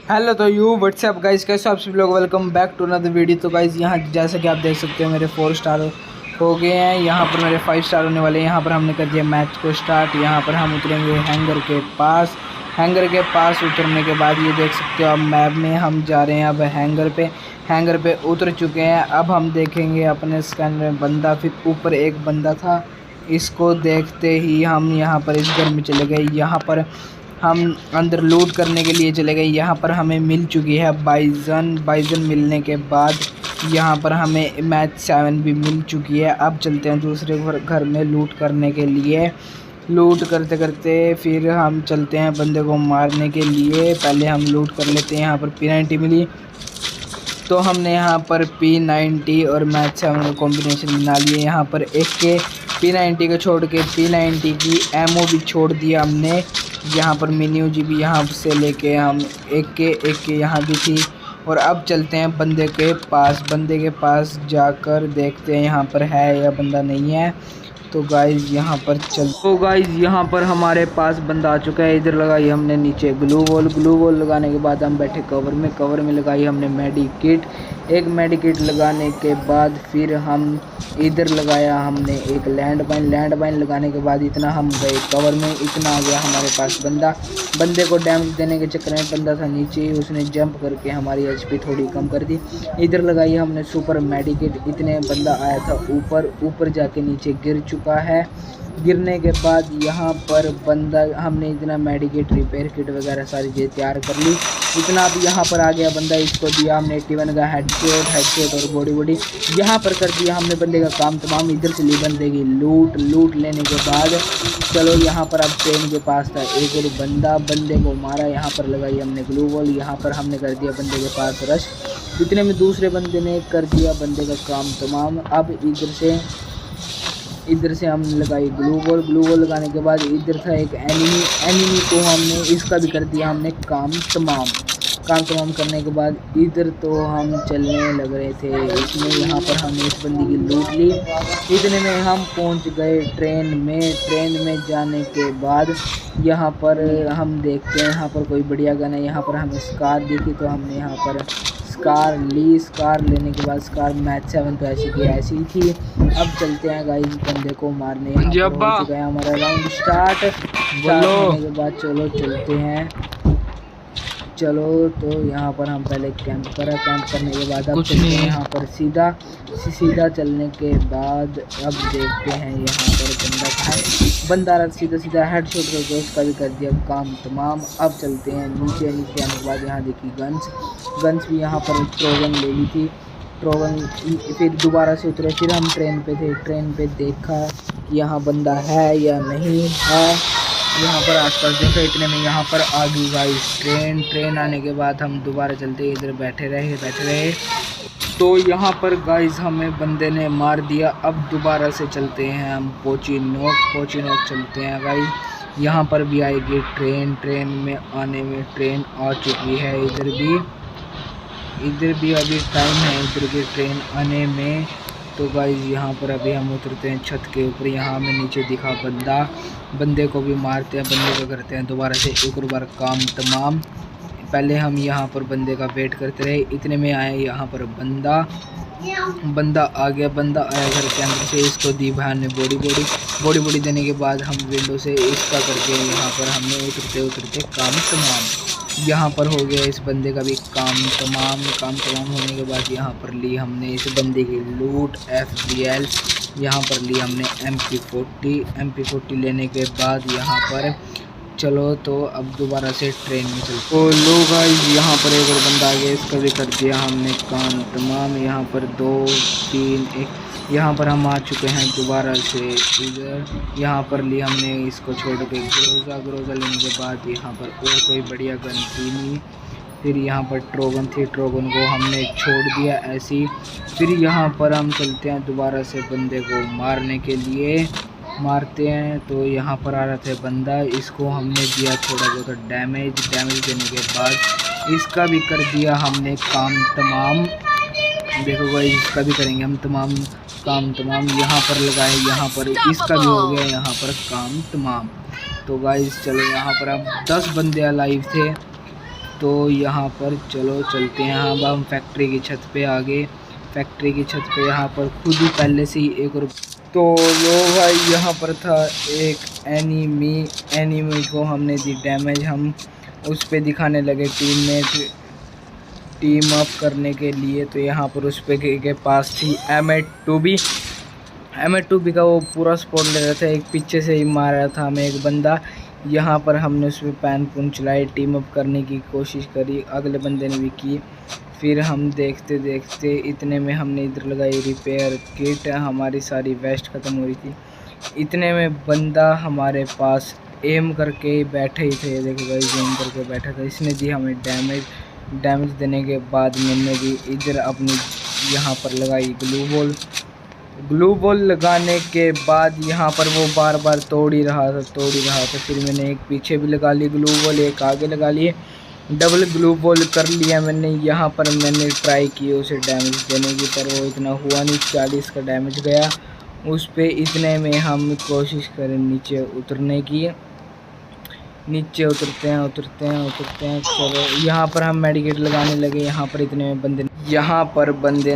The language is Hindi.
हेलो तो यू व्हाट्सएप गाइस, कैसे हो आप सभी लोग। Welcome back to another video. तो गाइस यहाँ जैसे कि आप देख सकते हो मेरे 4 स्टार हो गए हैं। यहाँ पर मेरे 5 स्टार होने वाले हैं। यहाँ पर हमने कर दिया मैच को स्टार्ट। यहाँ पर हम उतरेंगे हैंगर के पास। हैंगर के पास उतरने के बाद ये देख सकते हो अब मैप में हम जा रहे हैं। अब हैंगर पे उतर चुके हैं। अब हम देखेंगे अपने स्कैन में बंदा, फिर ऊपर एक बंदा था, इसको देखते ही हम यहाँ पर इस घर में चले गए। यहाँ पर हम अंदर लूट करने के लिए चले गए। यहाँ पर हमें मिल चुकी है बाइजन मिलने के बाद यहाँ पर हमें मैच 7 भी मिल चुकी है। अब चलते हैं दूसरे घर में लूट करने के लिए। लूट करते करते फिर हम चलते हैं बंदे को मारने के लिए। पहले हम लूट कर लेते हैं। यहाँ पर P90 मिली तो हमने यहाँ पर P90 और मैच 7 का कॉम्बिनेशन बना लिए। यहाँ पर एक के P90 को छोड़ के P90 की एमओ भी छोड़ दिया हमने। यहाँ पर मिनी जी भी यहाँ से लेके हम एक के यहाँ भी थी। और अब चलते हैं बंदे के पास जाकर देखते हैं यहाँ पर है या बंदा नहीं है। तो गाइज़ यहाँ पर हमारे पास बंदा आ चुका है। इधर लगाई हमने नीचे ग्लू वॉल लगाने के बाद हम बैठे कवर में लगाई हमने मेडिकेट लगाने के बाद फिर हम इधर लगाया हमने एक लैंड बाइन लगाने के बाद इतना हम गए कवर में। इतना आ गया हमारे पास बंदे को डैमेज देने के चक्कर में बंदा था नीचे, उसने जंप करके हमारी एचपी थोड़ी कम कर दी। इधर लगाई हमने सुपर मेडिकेट। इतने बंदा आया था ऊपर जाके नीचे गिर चुका है। गिरने के बाद यहाँ पर बंदा हमने इतना मेडिकेट रिपेयर किट वगैरह सारी चीज़ें तैयार कर ली। इतना भी यहाँ पर आ गया बंदा, इसको दिया हमने 81 का हेडशॉट और बॉडी यहाँ पर कर दिया हमने बंदे का काम तमाम। इधर से ली बंदे की लूट लेने के बाद चलो यहाँ पर अब ट्रेन के पास था एक और बंदे को मारा। यहाँ पर लगाई हमने ग्लू वॉल। यहाँ पर हमने कर दिया बंदे के पास रश। इतने में दूसरे बंदे ने कर दिया बंदे का काम तमाम। अब इधर से हमने लगाई ग्लू वॉल लगाने के बाद इधर था एक एनिमी को हमने इसका भी कर दिया हमने काम तमाम करने के बाद इधर तो हम चलने लग रहे थे। इसमें यहाँ पर हमने इस बंदी की लूट ली। इतने में हम पहुँच गए ट्रेन में जाने के बाद यहाँ पर हम देखते हैं यहाँ पर कोई बढ़िया गन है। यहाँ पर हमें स्कार दिखी तो हमने यहाँ पर स्कार लेने के बाद स्कार मैच 7 तो ऐसी ही थी। अब चलते हैं गाइस बंदे को मारने। हो चुका है हमारा राउंड स्टार्ट होने के बाद चलो चलते हैं। तो यहाँ पर हम पहले कैंप करने के बाद अब चलते हैं यहाँ पर सीधा चलने के बाद अब देखते हैं यहाँ पर बंदा सीधा हेडशॉट करके उसका भी कर दिया काम तमाम। अब चलते हैं नीचे आने के बाद यहाँ देखी गन्स भी यहाँ पर ट्रोगन ले ली थी। फिर दोबारा से उतरे। फिर हम ट्रेन पे देखा यहाँ बंदा है या नहीं है। यहाँ पर आसपास देखा। इतने में यहाँ पर आ गई गाइस ट्रेन आने के बाद हम दोबारा चलते इधर बैठे रहे। तो यहाँ पर गाइस हमें बंदे ने मार दिया। अब दोबारा से चलते हैं हम पोची नोक चलते हैं गाइस। यहाँ पर भी आएगी ट्रेन में आने में ट्रेन आ चुकी है। इधर भी अभी टाइम है इधर की ट्रेन आने में। तो गाइस यहाँ पर अभी हम उतरते हैं छत के ऊपर। यहाँ हमें नीचे दिखा बंदे को भी मारते हैं, बंदे को करते हैं दोबारा से एक और बार काम तमाम। पहले हम यहाँ पर बंदे का वेट करते रहे। इतने में आया यहाँ पर बंदा आ गया घर के अंदर से। इसको दी भाई ने बॉडी देने के बाद हम विंडो से इसका करके यहाँ पर हमने उतरते काम तमाम। यहाँ पर हो गया इस बंदे का भी काम तमाम होने के बाद यहाँ पर ली हमने इस बंदे की लूट FBL। यहाँ पर ली हमने MP40 लेने के बाद यहाँ पर चलो तो अब दोबारा से ट्रेन में चलते। तो लो गाइस यहाँ पर एक और बंदा आ गया, इसका भी कर दिया हमने काम तमाम। यहाँ पर 2 3 1 यहाँ पर हम आ चुके हैं दोबारा से इधर। यहाँ पर ली हमने इसको छोड़ के ग्रोजा लेने के बाद यहाँ पर और कोई बढ़िया गन थी नहीं। फिर यहाँ पर ट्रोगन को हमने छोड़ दिया ऐसी। फिर यहाँ पर हम चलते हैं दोबारा से बंदे को मारने के लिए। मारते हैं तो यहाँ पर आ रहा था बंदा, इसको हमने दिया थोड़ा बहुत डैमेज देने के बाद इसका भी कर दिया हमने काम तमाम। देखो भाई इसका भी करेंगे हम काम तमाम। यहाँ पर लगाए, यहाँ पर इसका भी हो गया यहाँ पर काम तमाम। तो गाइस चलो यहाँ पर अब 10 बंदे अलाइव थे। तो यहाँ पर चलो चलते हैं। हम फैक्ट्री की छत पे आ गए। फैक्ट्री की छत पे यहाँ पर खुद ही पहले से ही एक और तो लो भाई यहाँ पर था एक एनिमी को हमने दी डैमेज। हम उस पे दिखाने लगे टीम अप करने के लिए। तो यहाँ पर उस पे के पास थी M8 का वो पूरा स्पॉट ले रहा था। एक पीछे से ही मार रहा था हमें एक बंदा। यहाँ पर हमने उस पर पैन चलाई, टीम अप करने की कोशिश करी, अगले बंदे ने भी की। फिर हम देखते देखते इतने में हमने इधर लगाई रिपेयर किट। हमारी सारी वेस्ट ख़त्म हो रही थी। इतने में बंदा हमारे पास एम करके बैठे ही थे। देखो गाइस, एम करके बैठा था। इसने दी हमें डैमेज देने के बाद मैंने भी इधर अपनी यहाँ पर लगाई ग्लू बॉल लगाने के बाद यहाँ पर वो बार बार तोड़ ही रहा था। फिर मैंने एक पीछे भी लगा ली ग्लू बॉल, एक आगे लगा लिए, डबल ग्लू बॉल कर लिया मैंने। यहाँ पर मैंने ट्राई की उसे डैमेज देने की, पर वो इतना हुआ नहीं। 40 का डैमेज गया उस पे। इतने में हम कोशिश करें नीचे उतरने की। नीचे उतरते हैं। चलो यहाँ पर हम मेडिकेट लगाने लगे। यहाँ पर बंदे ने